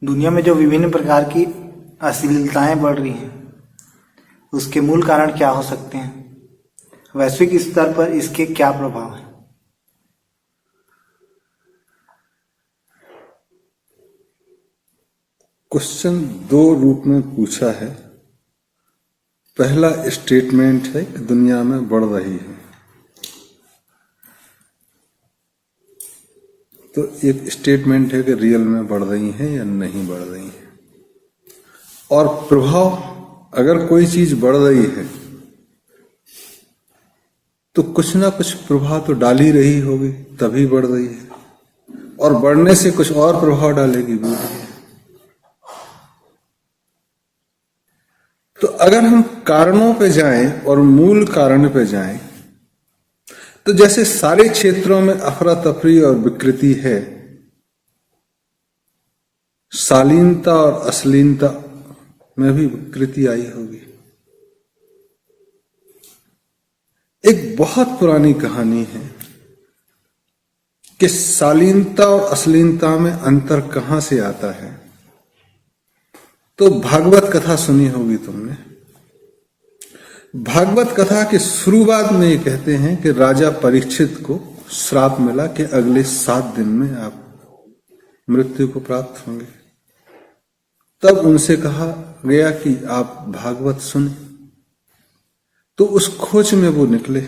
दुनिया में जो विभिन्न प्रकार की अश्लीलताएं बढ़ रही हैं, उसके मूल कारण क्या हो सकते हैं? वैश्विक स्तर पर इसके क्या प्रभाव हैं? क्वेश्चन दो रूप में पूछा है। पहला स्टेटमेंट है कि दुनिया में बढ़ रही है, तो एक स्टेटमेंट है कि रियल में बढ़ रही है या नहीं बढ़ रही है। और प्रभाव, अगर कोई चीज बढ़ रही है तो कुछ ना कुछ प्रभाव तो डाल ही रही होगी, तभी बढ़ रही है, और बढ़ने से कुछ और प्रभाव डालेगी भी। तो अगर हम कारणों पे जाएं और मूल कारण पे जाएं, तो जैसे सारे क्षेत्रों में अफरा तफरी और विकृति है, शालीनता और अश्लीलता में भी विकृति आई होगी। एक बहुत पुरानी कहानी है कि शालीनता और अश्लीलता में अंतर कहां से आता है। तो भागवत कथा सुनी होगी तुमने। भागवत कथा के शुरुआत में ये कहते हैं कि राजा परीक्षित को श्राप मिला कि अगले 7 दिन में आप मृत्यु को प्राप्त होंगे। तब उनसे कहा गया कि आप भागवत सुने, तो उस खोज में वो निकले।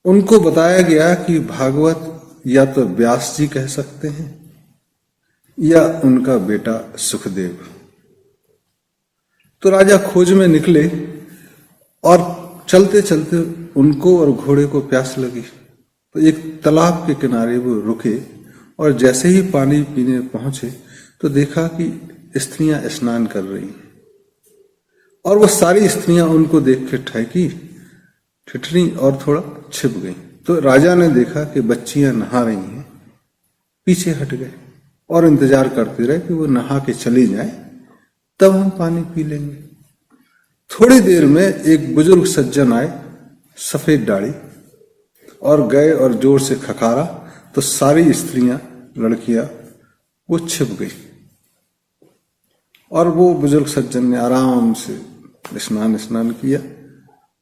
उनको बताया गया कि भागवत या तो व्यास जी कह सकते हैं या उनका बेटा सुखदेव। तो राजा खोज में निकले और चलते चलते उनको और घोड़े को प्यास लगी, तो एक तालाब के किनारे वो रुके, और जैसे ही पानी पीने पहुंचे तो देखा कि स्त्रियां स्नान कर रही हैं, और वो सारी स्त्रियां उनको देख के ठहकी, ठिठरी और थोड़ा छिप गई। तो राजा ने देखा कि बच्चियां नहा रही हैं, पीछे हट गए और इंतजार करते रहे कि वो नहा के चली जाए, तब हम पानी पी लेंगे। थोड़ी देर में एक बुजुर्ग सज्जन आए, सफेद दाढ़ी, और गए और जोर से खखारा, तो सारी स्त्रियां, लड़कियां वो छिप गई, और वो बुजुर्ग सज्जन ने आराम से स्नान किया,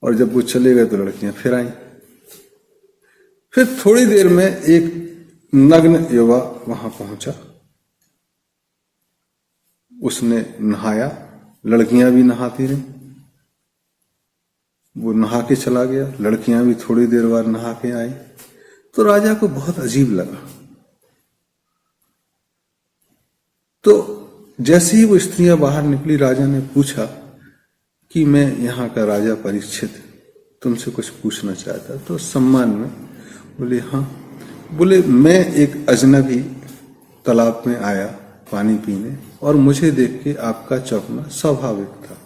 और जब वो चले गए तो लड़कियां फिर आई। फिर थोड़ी देर में एक नग्न युवा वहां पहुंचा, उसने नहाया, लड़कियां भी नहाती रहीं, वो नहा के चला गया, लड़कियां भी थोड़ी देर बाद नहा के आई। तो राजा को बहुत अजीब लगा। तो जैसे ही वो स्त्रियां बाहर निकली, राजा ने पूछा कि मैं यहाँ का राजा परीक्षित तुमसे कुछ पूछना चाहता। तो सम्मान में बोले हाँ। बोले मैं एक अजनबी तालाब में आया पानी पीने, और मुझे देख के आपका चौंकना स्वाभाविक था।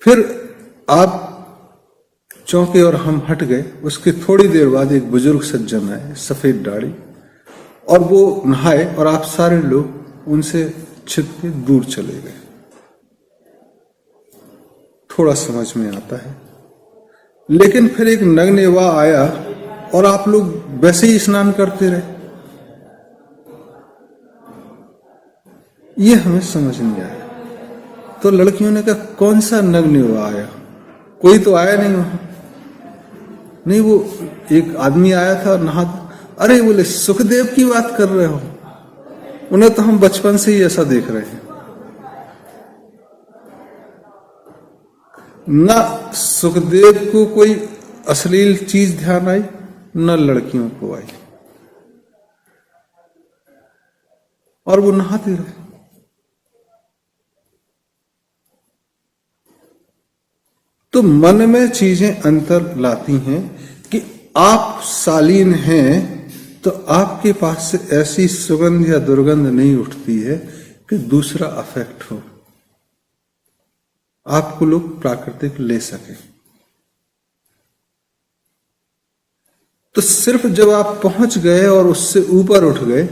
फिर आप चौंके और हम हट गए। उसके थोड़ी देर बाद एक बुजुर्ग सज्जन आए, सफेद दाढ़ी, और वो नहाए, और आप सारे लोग उनसे छिप के दूर चले गए। थोड़ा समझ में आता है। लेकिन फिर एक नग्न युवा आया और आप लोग वैसे ही स्नान करते रहे। ये हमें समझ नहीं आया। तो लड़कियों ने कहा कौन सा नग्न युवा आया? कोई तो आया नहीं वहां। नहीं, वो एक आदमी आया था नहा। अरे बोले सुखदेव की बात कर रहे हो? उन्हें तो हम बचपन से ही ऐसा देख रहे हैं। न सुखदेव को कोई अश्लील चीज ध्यान आई, न लड़कियों को आई, और वो नहाते रहे। तो मन में चीजें अंतर लाती हैं कि आप शालीन हैं तो आपके पास से ऐसी सुगंध या दुर्गंध नहीं उठती है कि दूसरा अफेक्ट हो, आपको लोग प्राकृतिक ले सके। तो सिर्फ जब आप पहुंच गए और उससे ऊपर उठ गए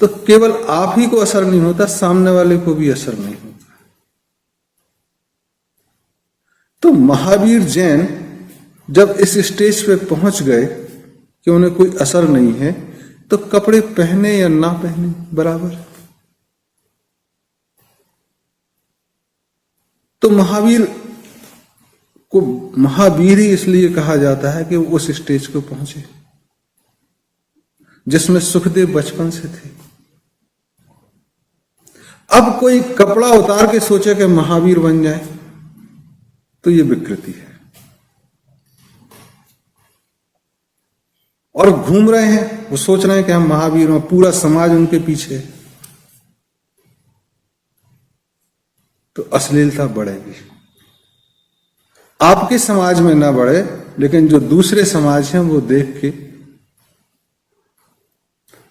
तो केवल आप ही को असर नहीं होता, सामने वाले को भी असर नहीं होता। तो महावीर जैन जब इस स्टेज पे पहुंच गए कि उन्हें कोई असर नहीं है, तो कपड़े पहने या ना पहने बराबर है। तो महावीर को महावीर ही इसलिए कहा जाता है कि वो उस स्टेज को पहुंचे जिसमें सुखदेव बचपन से थे। अब कोई कपड़ा उतार के सोचे कि महावीर बन जाए तो ये विकृति है। और घूम रहे हैं, वो सोच रहे हैं कि हम महावीर हैं, पूरा समाज उनके पीछे है, तो अश्लीलता बढ़ेगी। आपके समाज में ना बढ़े, लेकिन जो दूसरे समाज हैं वो देख के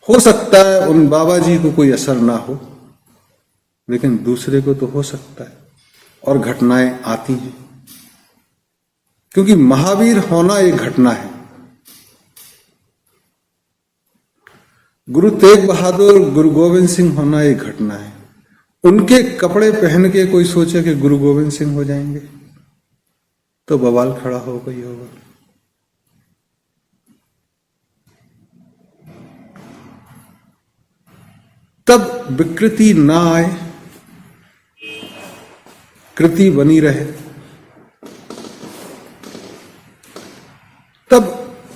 हो सकता है उन बाबा जी को कोई असर ना हो, लेकिन दूसरे को तो हो सकता है। और घटनाएं आती हैं, क्योंकि महावीर होना एक घटना है। गुरु तेग बहादुर, गुरु गोविंद सिंह होना एक घटना है। उनके कपड़े पहन के कोई सोचे कि गुरु गोविंद सिंह हो जाएंगे तो बवाल खड़ा होगा ही होगा। तब विकृति ना आए, कृति बनी रहे, तब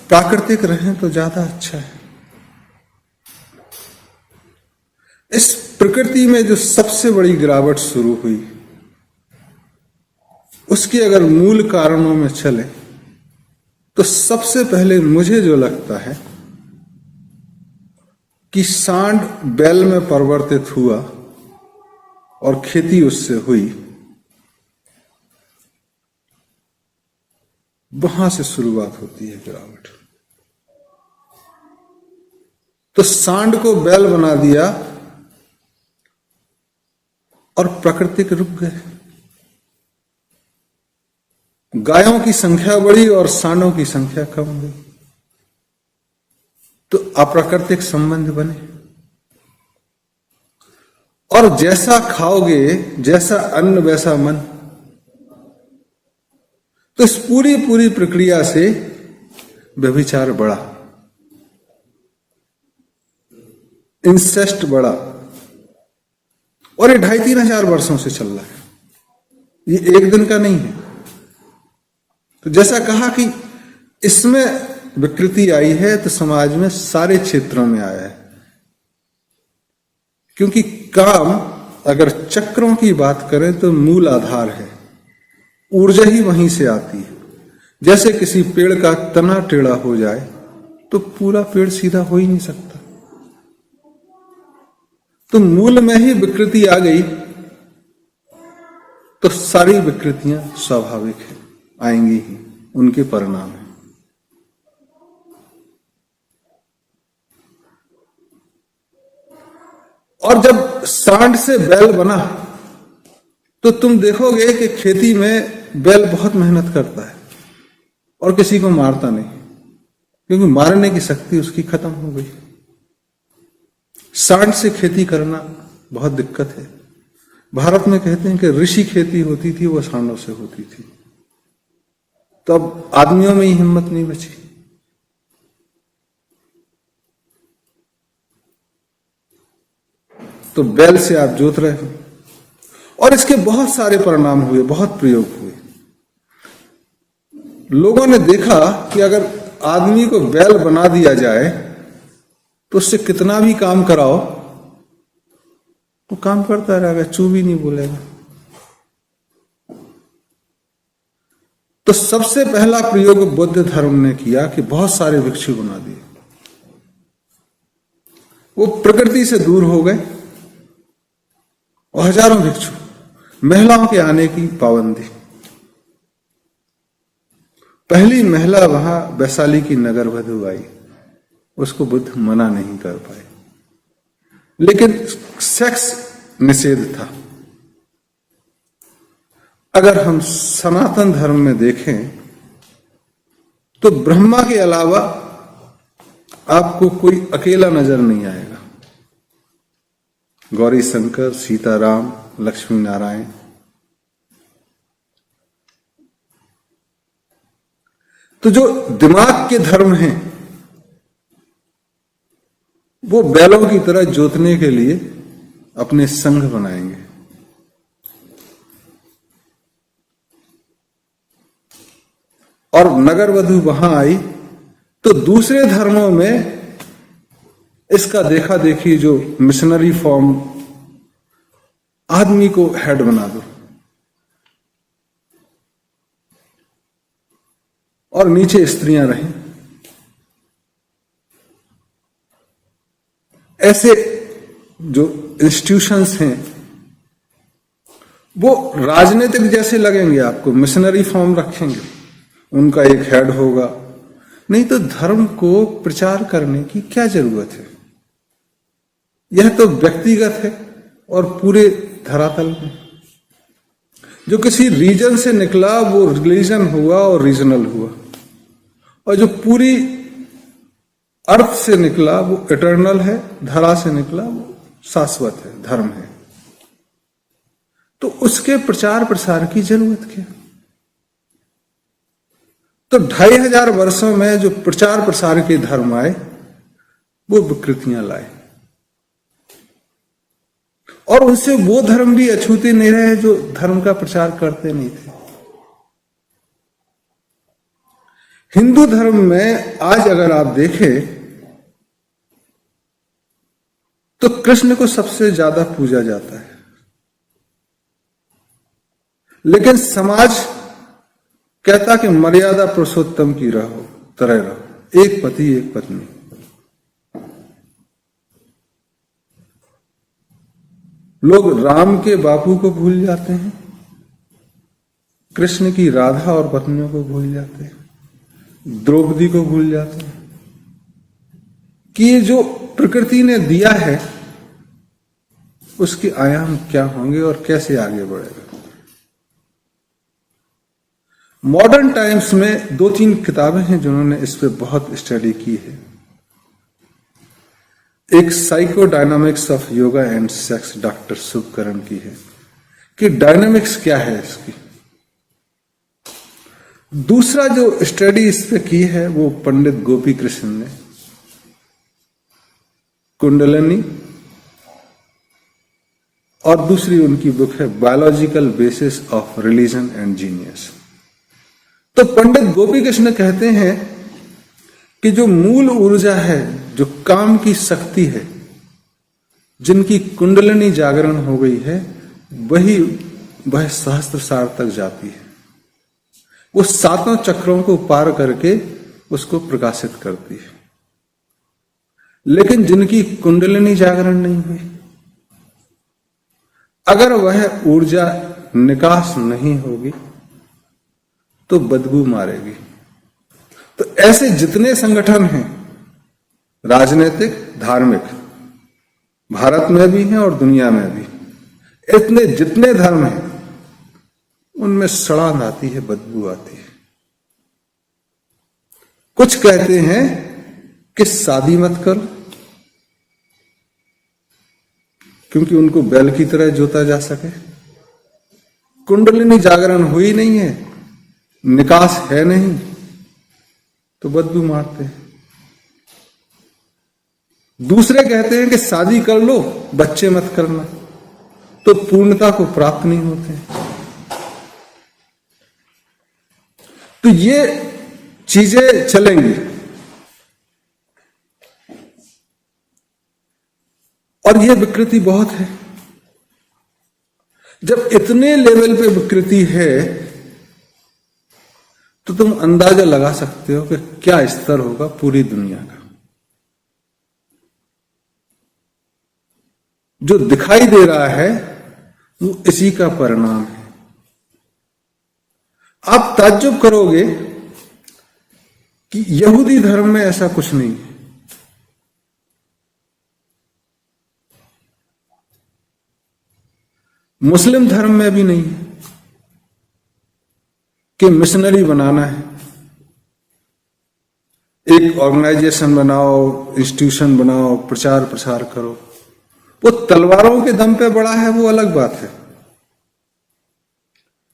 प्राकृतिक रहें तो ज्यादा अच्छा है। इस प्रकृति में जो सबसे बड़ी गिरावट शुरू हुई, उसके अगर मूल कारणों में चले तो सबसे पहले मुझे जो लगता है कि सांड बैल में परिवर्तित हुआ और खेती उससे हुई, वहां से शुरुआत होती है गिरावट। तो सांड को बैल बना दिया और प्राकृतिक रुक गए। गायों की संख्या बढ़ी और सांडों की संख्या कम हुई, तो अप्राकृतिक संबंध बने। और जैसा खाओगे, जैसा अन्न वैसा मन, तो इस पूरी प्रक्रिया से व्यभिचार बढ़ा, इंसेस्ट बढ़ा, और ये 2500-3000 हजार वर्षों से चल रहा है, ये एक दिन का नहीं है। तो जैसा कहा कि इसमें विकृति आई है तो समाज में सारे क्षेत्रों में आया है, क्योंकि काम अगर चक्रों की बात करें तो मूल आधार है, ऊर्जा ही वहीं से आती है। जैसे किसी पेड़ का तना टेढ़ा हो जाए तो पूरा पेड़ सीधा हो ही नहीं सकता। तो मूल में ही विकृति आ गई तो सारी विकृतियां स्वाभाविक है, आएंगी ही, उनके परिणाम है। और जब सांड से बैल बना तो तुम देखोगे कि खेती में बैल बहुत मेहनत करता है और किसी को मारता नहीं, क्योंकि मारने की शक्ति उसकी खत्म हो गई। सांड से खेती करना बहुत दिक्कत है। भारत में कहते हैं कि ऋषि खेती होती थी, वो सांडों से होती थी। तो अब आदमियों में ही हिम्मत नहीं बची। तो बैल से आप जोत रहे हो, और इसके बहुत सारे परिणाम हुए, बहुत प्रयोग हुए। लोगों ने देखा कि अगर आदमी को बैल बना दिया जाए तो उससे कितना भी काम कराओ तो काम करता रहेगा, चू भी नहीं बोलेगा। तो सबसे पहला प्रयोग बुद्ध धर्म ने किया कि बहुत सारे भिक्षु बना दिए। वो प्रकृति से दूर हो गए और हजारों भिक्षु, महिलाओं के आने की पाबंदी। पहली महिला वहां वैशाली की नगर वधू आई, उसको बुद्ध मना नहीं कर पाए, लेकिन सेक्स निषेध था। अगर हम सनातन धर्म में देखें तो ब्रह्मा के अलावा आपको कोई अकेला नजर नहीं आएगा। गौरी शंकर, सीताराम, लक्ष्मी नारायण। तो जो दिमाग के धर्म हैं वो बैलों की तरह जोतने के लिए अपने संघ बनाएंगे। और नगर वधु वहां आई तो दूसरे धर्मों में इसका देखा देखी जो मिशनरी फॉर्म, आदमी को हेड बना दो और नीचे स्त्रियां रहें, ऐसे जो इंस्टीट्यूशंस हैं वो राजनीतिक जैसे लगेंगे आपको, मिशनरी फॉर्म रखेंगे, उनका एक हेड होगा। नहीं तो धर्म को प्रचार करने की क्या जरूरत है? यह तो व्यक्तिगत है और पूरे धरातल में जो किसी रीजन से निकला वो रिलीजन हुआ और रीजनल हुआ, और जो पूरी अर्थ से निकला वो इटर्नल है, धरा से निकला वो शाश्वत है, धर्म है। तो उसके प्रचार प्रसार की जरूरत क्या? तो 2500 वर्षों में जो प्रचार प्रसार के धर्म आए वो विकृतियां लाए, और उनसे वो धर्म भी अछूते नहीं रहे जो धर्म का प्रचार करते नहीं थे। हिंदू धर्म में आज अगर आप देखें तो कृष्ण को सबसे ज्यादा पूजा जाता है, लेकिन समाज कहता कि मर्यादा पुरुषोत्तम की तरह रहो, एक पति एक पत्नी। लोग राम के बापू को भूल जाते हैं, कृष्ण की राधा और पत्नियों को भूल जाते हैं, द्रौपदी को भूल जाते हैं कि ये जो प्रकृति ने दिया है उसके आयाम क्या होंगे और कैसे आगे बढ़ेगा। मॉडर्न टाइम्स में 2-3 किताबें हैं जिन्होंने इस पे बहुत स्टडी की है। एक psycho dynamics of yoga and sex doctor Shubhkaran की है कि डायनामिक्स क्या है इसकी। दूसरा जो स्टडी इस पे की है वो पंडित गोपी कृष्ण ने, कुंडलिनी, और दूसरी उनकी बुक है biological basis of religion and genius. तो पंडित गोपी कृष्ण कहते हैं कि जो मूल ऊर्जा है, जो काम की शक्ति है, जिनकी कुंडलिनी जागरण हो गई है, वह सहस्त्रसार तक जाती है। वो 7 चक्रों को पार करके उसको प्रकाशित करती है। लेकिन जिनकी कुंडलिनी जागरण नहीं हुई, अगर वह ऊर्जा निकास नहीं होगी तो बदबू मारेगी। तो ऐसे जितने संगठन हैं, राजनीतिक, धार्मिक, भारत में भी हैं और दुनिया में भी, इतने जितने धर्म हैं उनमें सड़ांध आती है, बदबू आती है। कुछ कहते हैं कि शादी मत करो क्योंकि उनको बैल की तरह जोता जा सके। कुंडलिनी जागरण हुई नहीं है, निकास है नहीं, तो बदबू मारते हैं। दूसरे कहते हैं कि शादी कर लो, बच्चे मत करना, तो पूर्णता को प्राप्त नहीं होते। तो ये चीजें चलेंगी। और ये विकृति बहुत है। जब इतने लेवल पे विकृति है तो तुम अंदाजा लगा सकते हो कि क्या स्तर होगा पूरी दुनिया का। जो दिखाई दे रहा है वो इसी का परिणाम है। आप ताज्जुब करोगे कि यहूदी धर्म में ऐसा कुछ नहीं है। मुस्लिम धर्म में भी नहीं है कि मिशनरी बनाना है, एक ऑर्गेनाइजेशन बनाओ, इंस्टीट्यूशन बनाओ, प्रचार प्रसार करो। वो तलवारों के दम पे बड़ा है, वो अलग बात है।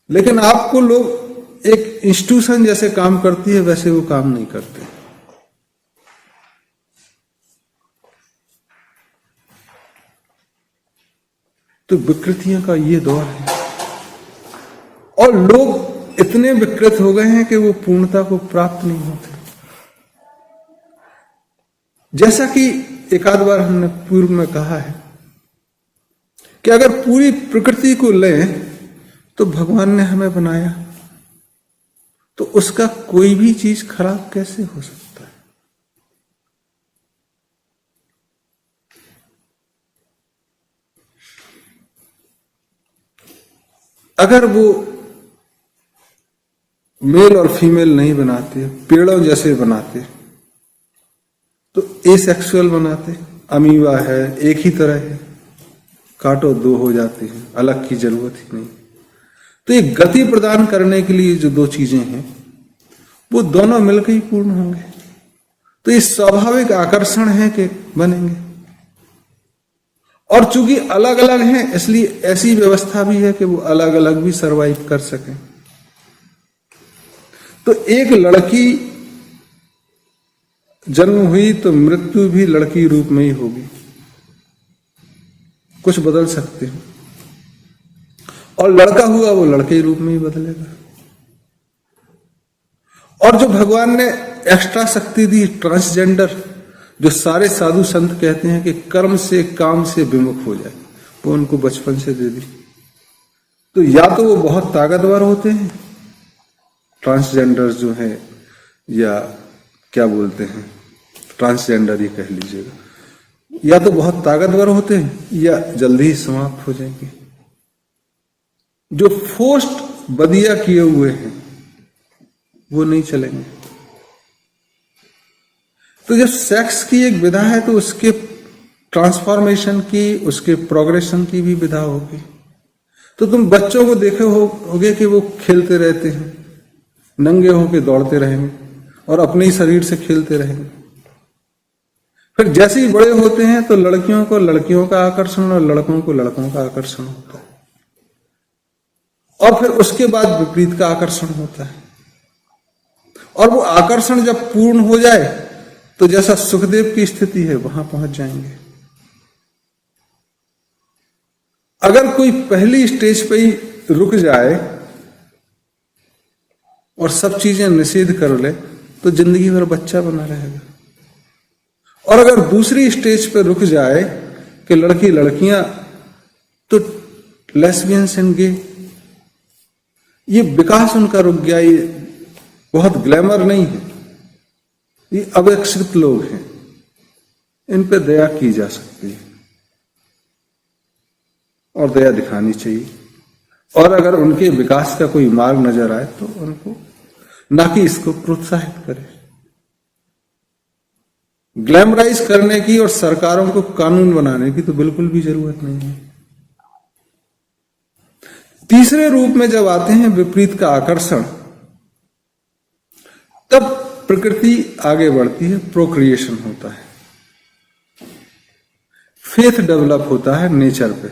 लेकिन आपको लोग एक इंस्टीट्यूशन जैसे काम करती है वैसे वो काम नहीं करते। तो विकृतियों का ये दौर है, और लोग इतने विकृत हो गए हैं कि वो पूर्णता को प्राप्त नहीं होते। जैसा कि एक आध बार हमने पूर्व में कहा है कि अगर पूरी प्रकृति को लें तो भगवान ने हमें बनाया, तो उसका कोई भी चीज खराब कैसे हो सकता है? अगर वो मेल और फीमेल नहीं बनाते, पेड़ों जैसे बनाते, तो एसेक्सुअल बनाते, अमीबा है, एक ही तरह है, काटो दो हो जाते हैं, अलग की जरूरत ही नहीं। तो ये गति प्रदान करने के लिए जो दो चीजें हैं वो दोनों मिलकर ही पूर्ण होंगे। तो ये स्वाभाविक आकर्षण है कि बनेंगे, और चूंकि अलग अलग हैं इसलिए ऐसी व्यवस्था भी है कि वो अलग अलग भी सरवाइव कर सकें। तो एक लड़की जन्म हुई तो मृत्यु भी लड़की रूप में ही होगी, कुछ बदल सकते हैं, और लड़का हुआ वो लड़के रूप में ही बदलेगा। और जो भगवान ने एक्स्ट्रा शक्ति दी ट्रांसजेंडर, जो सारे साधु संत कहते हैं कि कर्म से काम से विमुख हो जाए, वो उनको बचपन से दे दी। तो या तो वो बहुत ताकतवर होते हैं ट्रांसजेंडर जो है, या क्या बोलते हैं ट्रांसजेंडर ही कह लीजिएगा, या तो बहुत ताकतवर होते हैं या जल्दी ही समाप्त हो जाएंगे। जो फोर्स्ड बदिया किए हुए हैं वो नहीं चलेंगे। तो जब सेक्स की एक विधा है तो उसके ट्रांसफॉर्मेशन की, उसके प्रोग्रेशन की भी विधा होगी। तो तुम बच्चों को देखे होगे कि वो खेलते रहते हैं, नंगे होके दौड़ते रहेंगे और अपने ही शरीर से खेलते रहेंगे। फिर जैसे ही बड़े होते हैं तो लड़कियों को लड़कियों का आकर्षण और लड़कों को लड़कों का आकर्षण होता है, और फिर उसके बाद विपरीत का आकर्षण होता है। और वो आकर्षण जब पूर्ण हो जाए तो जैसा सुखदेव की स्थिति है वहां पहुंच जाएंगे। अगर कोई पहली स्टेज पे ही रुक जाए और सब चीजें निषेध कर ले तो जिंदगी भर बच्चा बना रहेगा। और अगर दूसरी स्टेज पे रुक जाए कि लड़की लड़कियां, तो लेस्बियंस एंड गे, ये विकास उनका रुक गया। ये बहुत ग्लैमर नहीं है, ये अविकसित लोग हैं, इन पे दया की जा सकती है और दया दिखानी चाहिए। और अगर उनके विकास का कोई मार्ग नजर आए तो उनको, ना कि इसको प्रोत्साहित करें। ग्लैमराइज करने की और सरकारों को कानून बनाने की तो बिल्कुल भी जरूरत नहीं है। तीसरे रूप में जब आते हैं विपरीत का आकर्षण, तब प्रकृति आगे बढ़ती है, प्रोक्रिएशन होता है, फेथ डेवलप होता है नेचर पे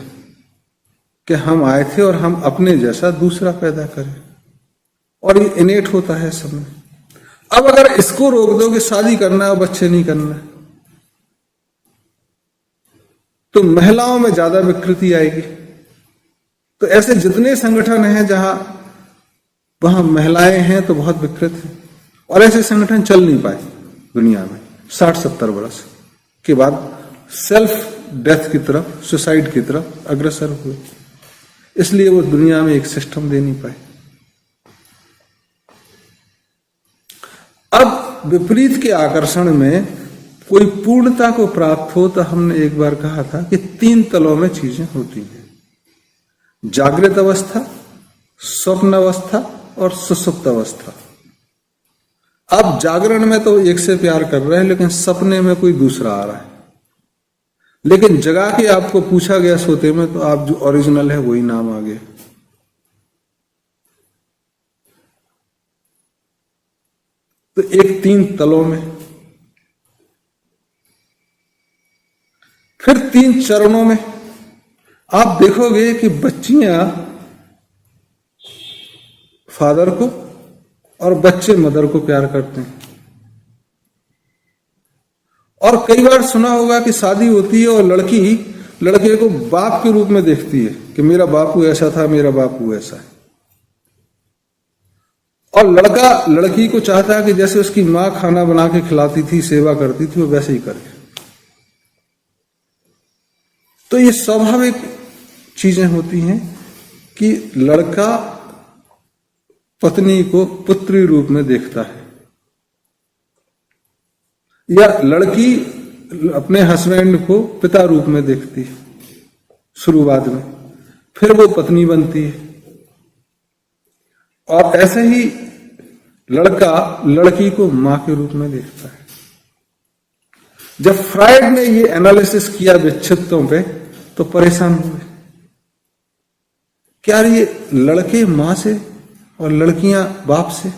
कि हम आए थे और हम अपने जैसा दूसरा पैदा करें, और ये इनेट होता है सब में। अब अगर इसको रोक दो कि शादी करना है और बच्चे नहीं करना, तो महिलाओं में ज्यादा विकृति आएगी। तो ऐसे जितने संगठन हैं जहां वहां महिलाएं हैं तो बहुत विकृत हैं, और ऐसे संगठन चल नहीं पाए दुनिया में 60-70 वर्ष के बाद सेल्फ डेथ की तरफ, सुसाइड की तरफ अग्रसर हुए, इसलिए वो दुनिया में एक सिस्टम दे नहीं पाए। अब विपरीत के आकर्षण में कोई पूर्णता को प्राप्त हो तो हमने एक बार कहा था कि 3 तलों में चीजें होती हैं: जागृत अवस्था, स्वप्न अवस्था और सुषुप्त अवस्था। अब जागरण में तो एक से प्यार कर रहे हैं, लेकिन सपने में कोई दूसरा आ रहा है। लेकिन जगा के आपको पूछा गया सोते में तो आप जो ओरिजिनल है वही नाम आ गया। तो एक 3 तलों में, फिर 3 चरणों में। आप देखोगे कि बच्चियां फादर को और बच्चे मदर को प्यार करते हैं। और कई बार सुना होगा कि शादी होती है और लड़की लड़के को बाप के रूप में देखती है कि मेरा बापू ऐसा था, मेरा बापू ऐसा है। और लड़का लड़की को चाहता है कि जैसे उसकी माँ खाना बना के खिलाती थी, सेवा करती थी, वो वैसे ही करे। तो ये स्वाभाविक चीजें होती हैं कि लड़का पत्नी को पुत्री रूप में देखता है, या लड़की अपने हस्बैंड को पिता रूप में देखती है शुरुआत में, फिर वो पत्नी बनती है। और ऐसे ही लड़का लड़की को मां के रूप में देखता है। जब फ्राइड ने ये एनालिसिस किया विच्छेदों पे तो परेशान हुए, क्या ये लड़के मां से और लड़कियां बाप से?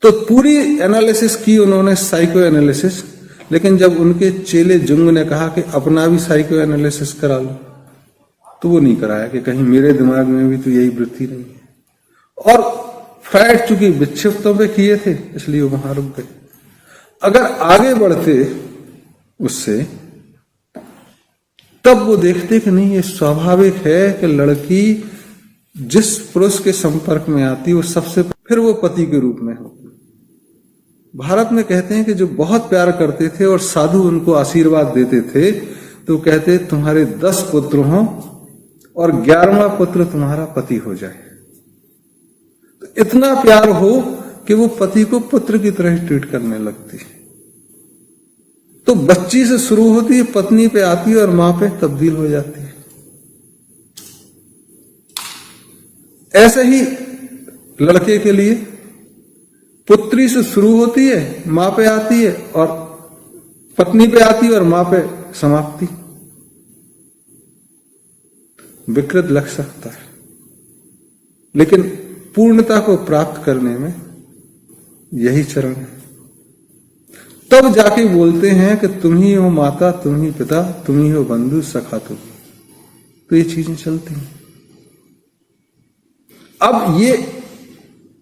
तो पूरी एनालिसिस की उन्होंने, साइको एनालिसिस, लेकिन जब उनके चेले जुंग ने कहा कि अपना भी साइको एनालिसिस करा लो, तो वो नहीं कराया कि कहीं मेरे दिमाग में भी तो यही वृत्ति नहीं है। और फ्राइड चूंकि विक्षिप्तों पे किए थे इसलिए वो वहां रुक गए। अगर आगे बढ़ते उससे, तब वो देखते कि नहीं, ये स्वाभाविक है कि लड़की जिस पुरुष के संपर्क में आती वो सबसे फिर वो पति के रूप में होती। भारत में कहते हैं कि जो बहुत प्यार करते थे और साधु उनको आशीर्वाद देते थे तो कहते तुम्हारे 10 पुत्र हों और 11वां पुत्र तुम्हारा पति हो जाए। तो इतना प्यार हो कि वो पति को पुत्र की तरह ट्रीट करने लगती है। तो बच्ची से शुरू होती है, पत्नी पे आती है और मां पे तब्दील हो जाती है। ऐसे ही लड़के के लिए पुत्री से शुरू होती है, मां पे आती है और पत्नी पे आती है और मां पे समाप्ति। विकृत लग सकता है, लेकिन पूर्णता को प्राप्त करने में यही चरण है। तब जाके बोलते हैं कि तुम ही हो माता, तुम ही पिता, तुम ही हो बंधु, सखा तुम। तो ये चीजें चलती हैं। अब ये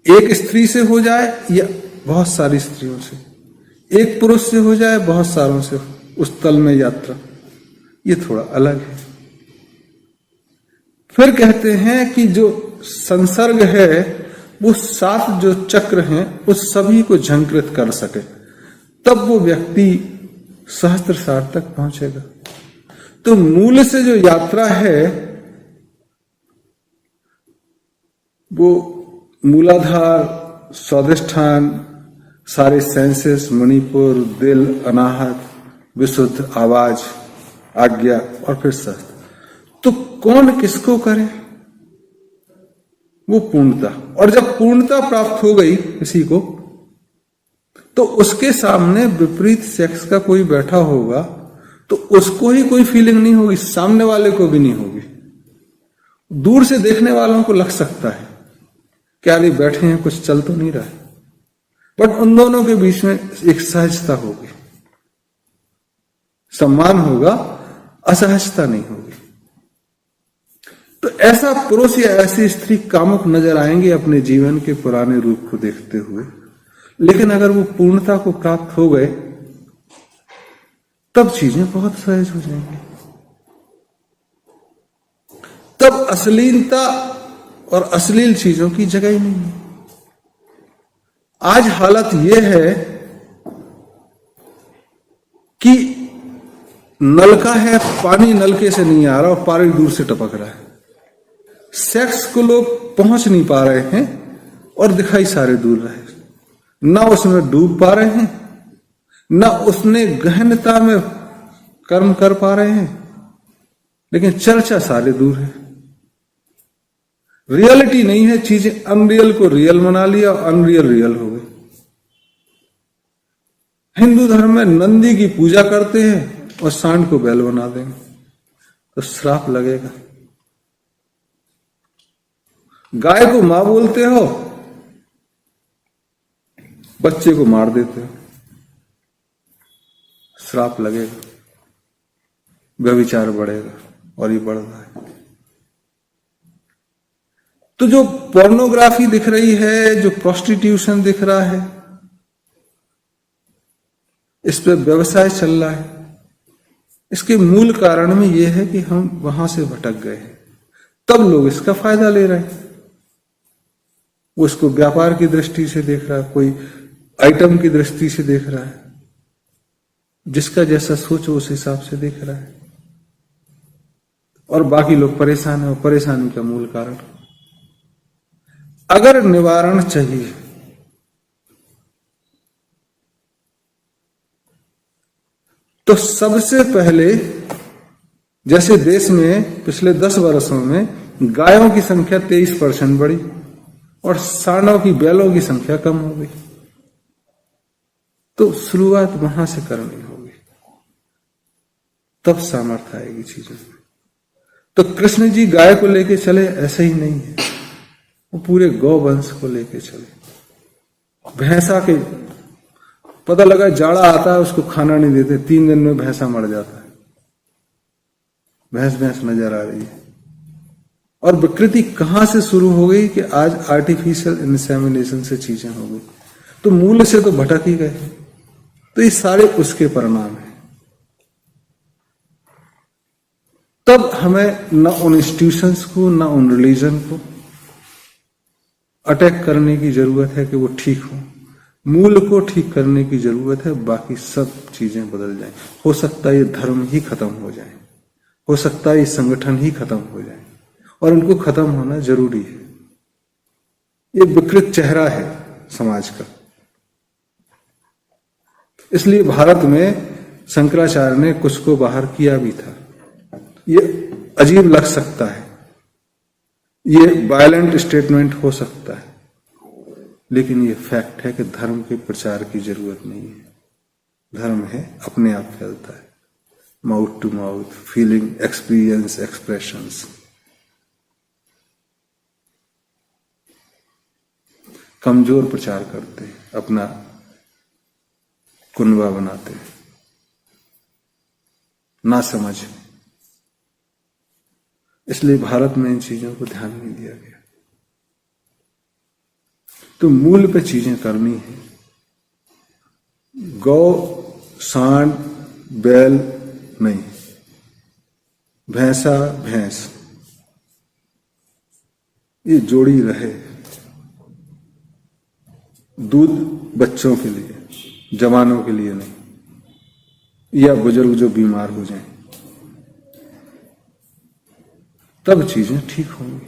एक स्त्री से हो जाए या बहुत सारी स्त्रियों से, एक पुरुष से हो जाए, बहुत सारों से, उस तल में यात्रा, ये थोड़ा अलग है। फिर कहते हैं कि जो संसर्ग है वो 7 जो चक्र हैं उस सभी को झंकृत कर सके, तब वो व्यक्ति सहस्त्रसार तक पहुंचेगा। तो मूल से जो यात्रा है वो मूलाधार, स्वादिष्ठान, सारे सेंसेस, मणिपुर, दिल, अनाहत, विशुद्ध, आवाज, आज्ञा और फिर सहस्त्र। तो कौन किसको करे? वो पूर्णता। और जब पूर्णता प्राप्त हो गई किसी को, तो उसके सामने विपरीत सेक्स का कोई बैठा होगा तो उसको ही कोई फीलिंग नहीं होगी, सामने वाले को भी नहीं होगी। दूर से देखने वालों को लग सकता है क्या ये बैठे हैं, कुछ चल तो नहीं रहा है, बट उन दोनों के बीच में एक सहजता होगी, सम्मान होगा, असहजता नहीं होगी। तो ऐसा पुरुष या ऐसी स्त्री कामुक नजर आएंगे अपने जीवन के पुराने रूप को देखते हुए, लेकिन अगर वो पूर्णता को प्राप्त हो गए तब चीजें बहुत सहज हो जाएंगी। तब अश्लीलता और अश्लील चीजों की जगह ही नहीं है। आज हालत यह है कि नलका है, पानी नलके से नहीं आ रहा और पानी दूर से टपक रहा है। सेक्स को लोग पहुंच नहीं पा रहे हैं और दिखाई सारे दूर रहे, ना उसमें डूब पा रहे हैं, ना उसने गहनता में कर्म कर पा रहे हैं, लेकिन चर्चा सारे दूर है। रियलिटी नहीं है, चीजें अनरियल को रियल बना लिया और अनरियल रियल हो गई। हिंदू धर्म में नंदी की पूजा करते हैं और सांड को बैल बना देंगे तो श्राप लगेगा। गाय को मां बोलते हो, बच्चे को मार देते हो, श्राप लगेगा, व्यभिचार बढ़ेगा और ये बढ़ रहा है। तो जो पोर्नोग्राफी दिख रही है, जो प्रोस्टिट्यूशन दिख रहा है, इस पे व्यवसाय चल रहा है, इसके मूल कारण में यह है कि हम वहां से भटक गए हैं, तब लोग इसका फायदा ले रहे हैं। वो इसको व्यापार की दृष्टि से देख रहा है, कोई आइटम की दृष्टि से देख रहा है, जिसका जैसा सोच उस हिसाब से देख रहा है, और बाकी लोग परेशान है। और परेशानी का मूल कारण, अगर निवारण चाहिए तो सबसे पहले, जैसे देश में पिछले 10 वर्षों में गायों की संख्या 23% बढ़ी और सांडों की, बैलों की संख्या कम हो गई, तो शुरुआत वहां से करनी होगी, तब सामर्थ्य आएगी चीजों में। तो कृष्ण जी गाय को लेके चले ऐसे ही नहीं है, वो पूरे गौवंश को लेके चले। भैंसा के पता लगा जाड़ा आता है, उसको खाना नहीं देते, 3 दिन में भैंसा मर जाता है, भैंस नजर आ रही है। और विकृति कहां से शुरू हो गई कि आज आर्टिफिशियल इंसेमिनेशन से चीजें हो गई, तो मूल से तो भटक ही गए। तो ये सारे उसके परिणाम हैं। तब हमें न उन इंस्टीट्यूशंस को, न उन रिलीजन को अटैक करने की जरूरत है कि वो ठीक हो, मूल को ठीक करने की जरूरत है। बाकी सब चीजें बदल जाएं। हो सकता है ये धर्म ही खत्म हो जाए, हो सकता है ये संगठन ही खत्म हो जाए, और उनको खत्म होना जरूरी है। ये विकृत चेहरा है समाज का। इसलिए भारत में शंकराचार्य ने कुछ को बाहर किया भी था। ये अजीब लग सकता है, ये वायलेंट स्टेटमेंट हो सकता है, लेकिन ये फैक्ट है कि धर्म के प्रचार की जरूरत नहीं है। धर्म है अपने आप फैलता है, mouth to mouth, feeling, experience, expressions. कमजोर प्रचार करते हैं, अपना कुनबा बनाते हैं, ना समझ। इसलिए भारत में इन चीजों को ध्यान नहीं दिया गया। तो मूल पे चीजें करनी है। गौ, सांड, बैल नहीं, भैंसा, भैंस, ये जोड़ी रहे। दूध बच्चों के लिए, जवानों के लिए नहीं, या बुजुर्ग जो बीमार हो जाएं, तब चीजें ठीक होंगी।